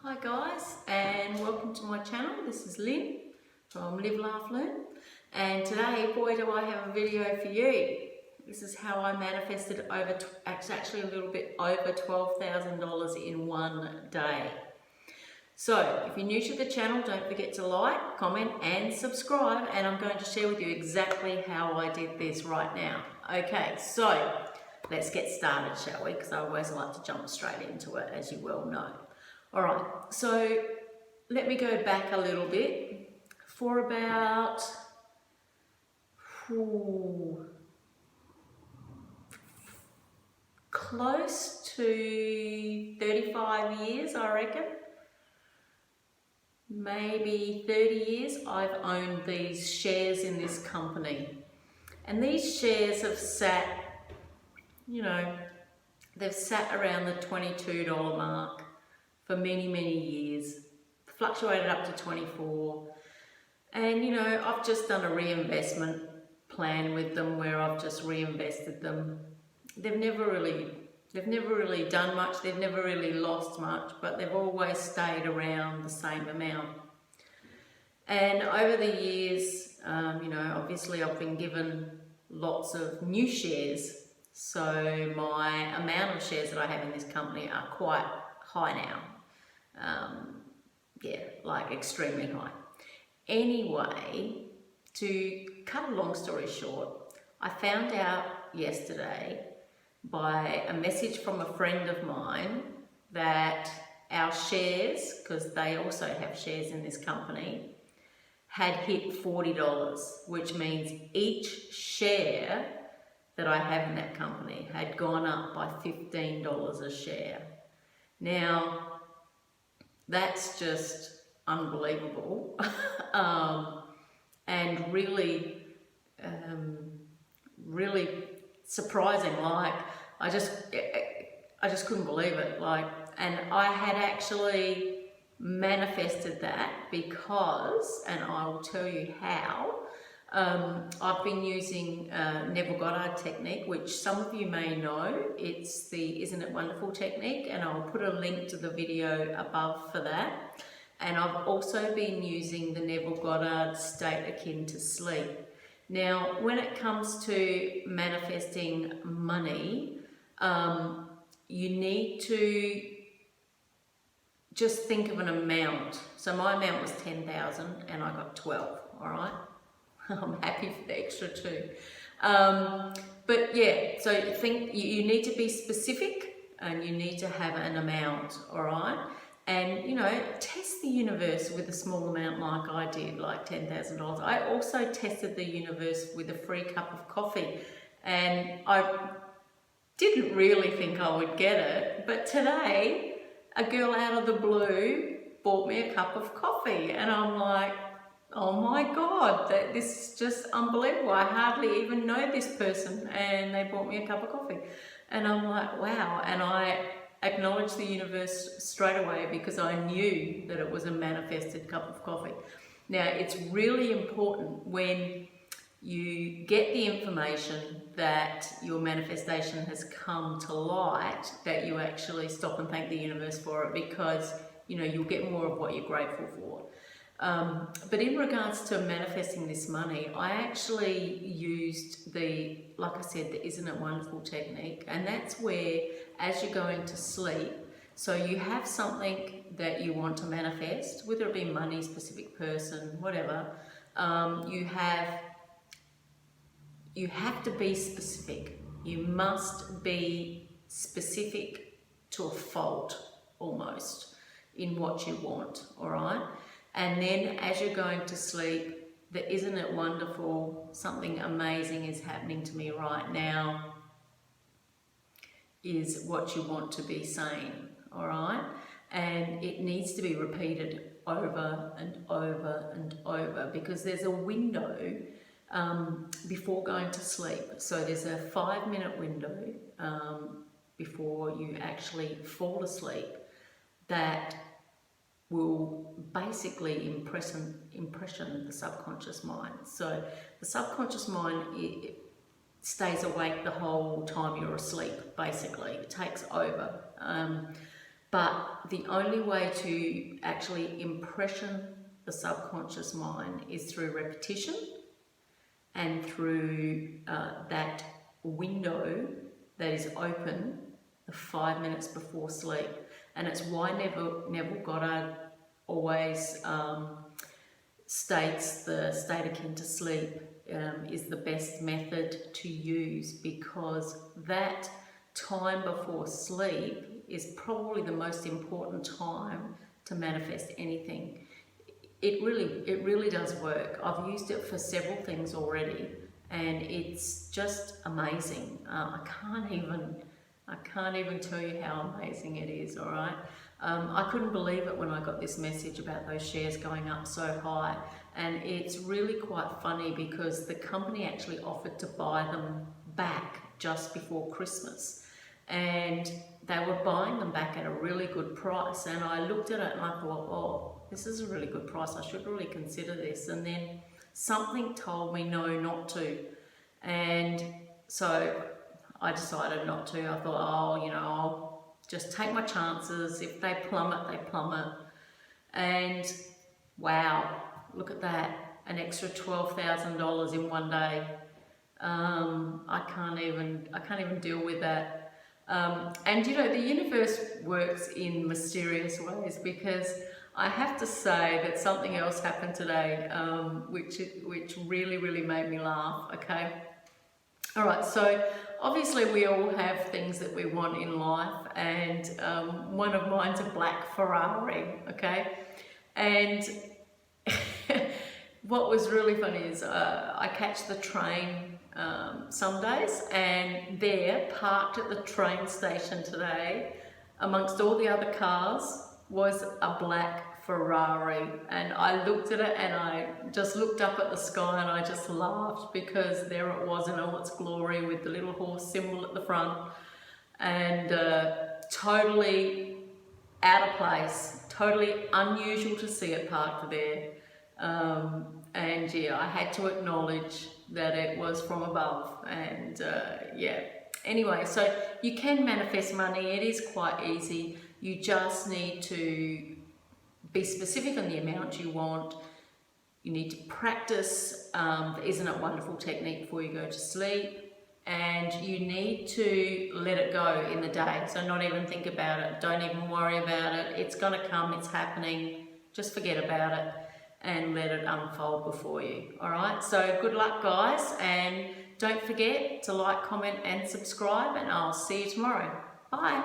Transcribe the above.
Hi guys, and welcome to my channel. This is Lynn from Live Laugh Learn, and today, boy, do I have a video for you. This is how I manifested actually a little bit over $12,000 in one day. So if you're new to the channel, don't forget to like, comment and subscribe, and I'm going to share with you exactly how I did this right now. Okay, so let's get started, shall we? Because I always like to jump straight into it, as you well know. All right, so let me go back a little bit. For about close to 35 years, I reckon, maybe 30 years, I've owned these shares in this company. And these shares have sat, they've sat around the $22 mark for many, many years, fluctuated up to 24. And I've just done a reinvestment plan with them where I've just reinvested them. They've never really done much, they've never really lost much, but they've always stayed around the same amount. And over the years, obviously I've been given lots of new shares, so my amount of shares that I have in this company are quite high now. Like extremely high. Anyway, to cut a long story short, I found out yesterday by a message from a friend of mine that our shares, because they also have shares in this company, had hit $40, which means each share that I have in that company had gone up by $15 a share. Now, that's just unbelievable and really surprising. Like I just couldn't believe it. And I had actually manifested that because, and I will tell you how. I've been using Neville Goddard technique, which some of you may know. It's the Isn't It Wonderful technique, and I'll put a link to the video above for that. And I've also been using the Neville Goddard state akin to sleep. Now, when it comes to manifesting money, you need to just think of an amount. So my amount was 10,000 and I got 12, all right? I'm happy for the extra two. But yeah, so think you need to be specific and you need to have an amount, all right? And test the universe with a small amount like I did, like $10,000. I also tested the universe with a free cup of coffee, and I didn't really think I would get it, but today a girl out of the blue bought me a cup of coffee, and I'm like, oh my God, this is just unbelievable. I hardly even know this person and they bought me a cup of coffee. And I'm like, wow. And I acknowledged the universe straight away because I knew that it was a manifested cup of coffee. Now, it's really important when you get the information that your manifestation has come to light that you actually stop and thank the universe for it, because you'll get more of what you're grateful for. But in regards to manifesting this money, I actually used like I said, the Isn't It Wonderful technique, and that's where, as you're going to sleep, so you have something that you want to manifest, whether it be money, specific person, whatever, you have to be specific. You must be specific to a fault, almost, in what you want, all right? And then as you're going to sleep, Isn't It Wonderful, something amazing is happening to me right now, is what you want to be saying, all right? And it needs to be repeated over and over and over, because there's a window before going to sleep. So there's a 5-minute window before you actually fall asleep that will basically impression the subconscious mind. So the subconscious mind, it stays awake the whole time you're asleep, basically. It takes over. But the only way to actually impression the subconscious mind is through repetition and through that window that is open the 5 minutes before sleep. And it's why Neville Goddard always states the state akin to sleep is the best method to use, because that time before sleep is probably the most important time to manifest anything. It really does work. I've used it for several things already, and it's just amazing. I can't even tell you how amazing it is. All right. I couldn't believe it when I got this message about those shares going up so high, and it's really quite funny because the company actually offered to buy them back just before Christmas, and they were buying them back at a really good price. And I looked at it and I thought, oh, this is a really good price, I should really consider this. And then something told me no, not to, and so I decided not to. I thought, oh, I'll just take my chances. If they plummet, they plummet. And wow, look at that, an extra $12,000 in one day. I can't even deal with that. And the universe works in mysterious ways, because I have to say that something else happened today, which really made me laugh. Okay. All right, so obviously we all have things that we want in life, and one of mine's a black Ferrari, okay? And what was really funny is I catch the train some days, and there, parked at the train station today, amongst all the other cars, was a black Ferrari. And I looked at it and I just looked up at the sky and I just laughed, because there it was in all its glory with the little horse symbol at the front, and totally out of place, totally unusual to see it parked there. And yeah, I had to acknowledge that it was from above. And yeah, anyway, so you can manifest money. It is quite easy. You just need to be specific on the amount you want. You need to practice the Isn't It Wonderful technique before you go to sleep, and you need to let it go in the day. So not even think about it, don't even worry about it. It's gonna come, it's happening. Just forget about it and let it unfold before you. All right, so good luck, guys, and don't forget to like, comment and subscribe, and I'll see you tomorrow. Bye.